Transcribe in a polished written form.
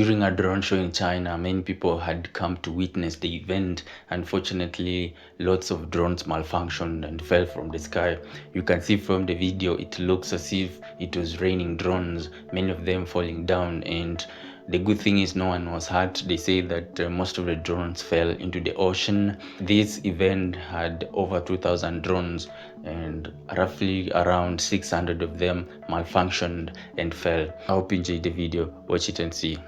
During a drone show in China, many people had come to witness the event. Unfortunately, lots of drones malfunctioned and fell from the sky. You can see from the video, it looks as if it was raining drones, many of them falling down, and the good thing is no one was hurt. They say that most of the drones fell into the ocean. This event had over 2,000 drones and roughly around 600 of them malfunctioned and fell. I hope you enjoyed the video. Watch it and see.